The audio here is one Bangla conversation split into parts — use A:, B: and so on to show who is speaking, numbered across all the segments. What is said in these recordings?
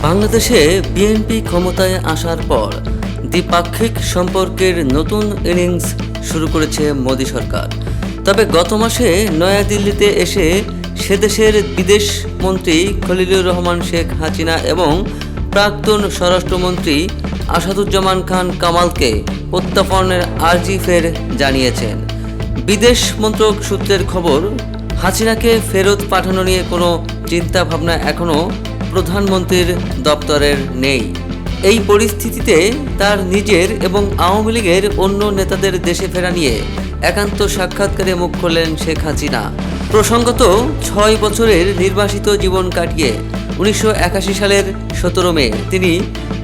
A: বাংলাদেশে বিএনপি ক্ষমতায় আসার পর দ্বিপাক্ষিক সম্পর্কের নতুন ইনিংস শুরু করেছে মোদি সরকার। তবে গত মাসে নয়াদিল্লিতে এসে সেদেশের বিদেশ মন্ত্রী খলিলুর রহমান শেখ হাসিনা এবং প্রাক্তন স্বরাষ্ট্রমন্ত্রী আসাদুজ্জামান খান কামালকে প্রত্যর্পণের আর্জি ফের জানিয়েছেন। বিদেশ মন্ত্রক সূত্রের খবর, হাসিনাকে ফেরত পাঠানো নিয়ে কোনো চিন্তাভাবনা এখনও প্রধানমন্ত্রীর দপ্তরের নেই। এই পরিস্থিতিতে তার নিজের এবং আওয়ামী লীগের অন্য নেতাদের দেশে ফেরা নিয়ে একান্ত সাক্ষাৎকারে মুখ খুললেন শেখ হাসিনা। প্রসঙ্গত ৬ বছরের নির্বাসিত জীবন কাটিয়ে ১৯৮১ সালের ১৭ মে তিনি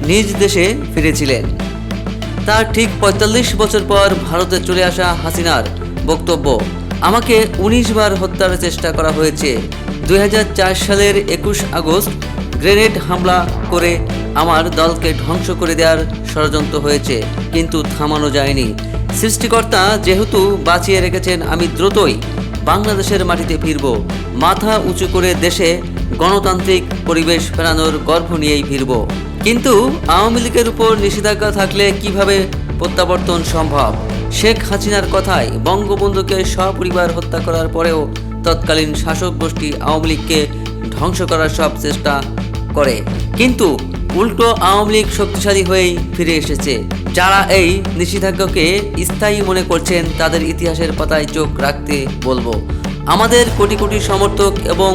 A: নিজ দেশে ফিরেছিলেন। তার ঠিক ৪৫ বছর পর ভারতে চলে আসা হাসিনার বক্তব্য, আমাকে ১৯ বার হত্যার চেষ্টা করা হয়েছে। ২০০৪ সালের ২১ আগস্ট গ্রেনেড হামলা করে আমার দলকে ধ্বংস করে দেওয়ার ষড়যন্ত্র হয়েছে, কিন্তু থামানো যায়নি। সৃষ্টিকর্তা যেহেতু বাঁচিয়ে রেখেছেন, আমি দ্রুতই বাংলাদেশের মাটিতে ফিরব। মাথা উঁচু করে দেশে গণতান্ত্রিক পরিবেশ ফেরানোর গর্ব নিয়েই ফিরব। কিন্তু আওয়ামী লীগের উপর নিষেধাজ্ঞা থাকলে কিভাবে প্রত্যাবর্তন সম্ভব? শেখ হাসিনার কথায়, বঙ্গবন্ধুকে সপরিবার হত্যা করার পরেও তৎকালীন শাসক গোষ্ঠী আওয়ামী লীগকে ধ্বংস করার সব চেষ্টা করে, কিন্তু উল্টো আওয়ামী লীগ শক্তিশালী হয়েই ফিরে এসেছে। যারা এই নিষেধাজ্ঞাকে স্থায়ী মনে করছেন তাদের ইতিহাসের পাতায় চোখ রাখতে বলবো। আমাদের কোটি কোটি সমর্থক এবং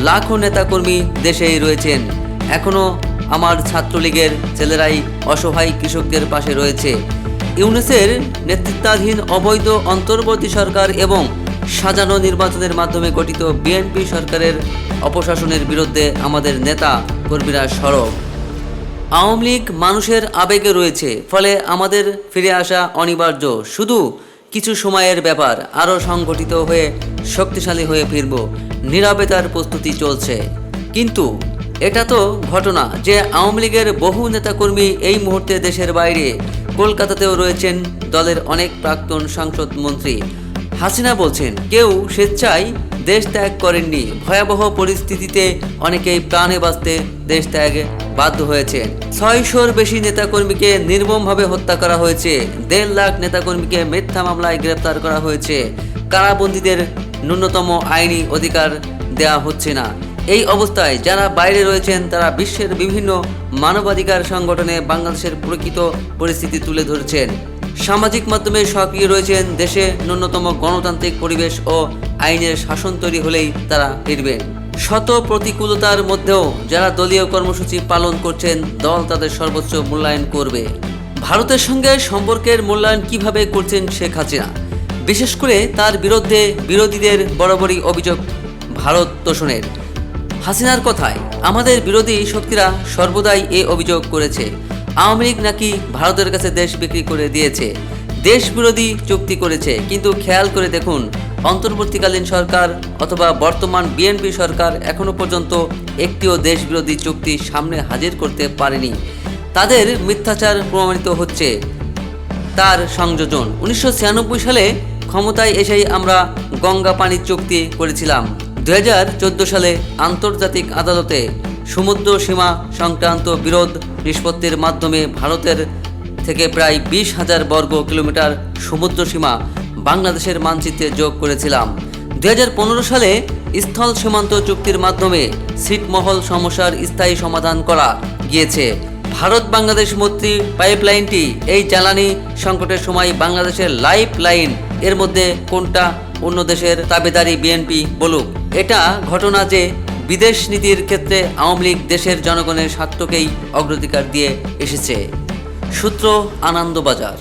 A: লাখো নেতাকর্মী দেশেই রয়েছেন। এখনও আমার ছাত্রলীগের ছেলেরাই অসহায় কৃষকদের পাশে রয়েছে। ইউনূসের নেতৃত্বাধীন অবৈধ অন্তর্বর্তী সরকার এবং সাজানো নির্বাচনের মাধ্যমে গঠিত বিএনপি সরকারের অপশাসনের বিরুদ্ধে আমাদের নেতা কর্মীরা সরব। আওয়ামী লীগ মানুষের আবেগে রয়েছে, ফলে আমাদের ফিরে আসা অনিবার্য। শুধু কিছু সময়ের ব্যাপার, আরও সংগঠিত হয়ে শক্তিশালী হয়ে ফিরব। নীরবে তার প্রস্তুতি চলছে। কিন্তু এটা তো ঘটনা যে আওয়ামী লীগের বহু নেতাকর্মী এই মুহূর্তে দেশের বাইরে। কলকাতাতেও রয়েছেন দলের অনেক প্রাক্তন সাংসদ মন্ত্রী। হাসিনা বলছেন, কেউ স্বেচ্ছায় দেশ ত্যাগ করেননি। ভয়াবহ পরিস্থিতিতে অনেকেই প্রাণে বাঁচতে দেশ ত্যাগে বাধ্য হয়েছেন। ৬০০-র বেশি নেতাকর্মীকে নির্মমভাবে হত্যা করা হয়েছে। ১.৫ লাখ নেতাকর্মীকে মিথ্যা মামলায় গ্রেপ্তার করা হয়েছে। কারাবন্দীদের ন্যূনতম আইনি অধিকার দেওয়া হচ্ছে না। এই অবস্থায় যারা বাইরে রয়েছেন তারা বিশ্বের বিভিন্ন মানবাধিকার সংগঠনে বাংলাদেশের প্রকৃত পরিস্থিতি তুলে ধরছেন। সামাজিক মাধ্যমে সক্রিয় রয়েছেন। দেশে ন্যূনতম গণতান্ত্রিক পরিবেশ ও আইনের শাসন তৈরি হলেই তারা ফিরবেন। শত প্রতিকূলতার মধ্যেও যারা দলীয় কর্মসূচি পালন করছেন, দল তাদের সর্বোচ্চ মূল্যায়ন করবে। ভারতের সঙ্গে সম্পর্কের মূল্যায়ন কিভাবে করছেন শেখ হাসিনা? বিশেষ করে তার বিরুদ্ধে বিরোধীদের বরাবরই অভিযোগ ভারত তোষণের। হাসিনার কথায়, আমাদের বিরোধী শক্তিরা সর্বদাই এ অভিযোগ করেছে আওয়ামী লীগ নাকি ভারতের কাছে দেশ বিক্রি করে দিয়েছে, দেশ বিরোধী চুক্তি করেছে। কিন্তু খেয়াল করে দেখুন, অন্তর্বর্তীকালীন সরকার অথবা বর্তমান বিএনপি সরকার এখনো পর্যন্ত একটিও দেশ বিরোধী চুক্তি সামনে হাজির করতে পারেনি। তাদের মিথ্যাচার প্রমাণিত হচ্ছে তার সংযোজন। ১৯৯৬ সালে ক্ষমতায় এসেই আমরা গঙ্গা পানি চুক্তি করেছিলাম। ২০১৪ সালে আন্তর্জাতিক আদালতে সমুদ্র সীমা সংক্রান্ত বিরোধ নিষ্পত্তির মাধ্যমে ভারতের থেকে প্রায় ২০,০০০ বর্গ কিলোমিটার সমুদ্র সীমা বাংলাদেশের মানচিত্রে যোগ করেছিলাম। ২০১৫ সালে স্থল সীমান্ত চুক্তির মাধ্যমে ছিটমহল সমস্যার স্থায়ী সমাধান করা গিয়েছে। ভারত বাংলাদেশ মৈত্রী পাইপলাইনটি এই জ্বালানি সংকটের সময় বাংলাদেশের লাইফ লাইন। এর মধ্যে কোনটা অন্য দেশের দাবিদারি বিএনপি বলুক। এটা ঘটনা যে বিদেশ নীতির ক্ষেত্রে আওয়ামী লীগ দেশের জনগণের স্বার্থকেই অগ্রাধিকার দিয়ে এসেছে। সূত্র আনন্দবাজার।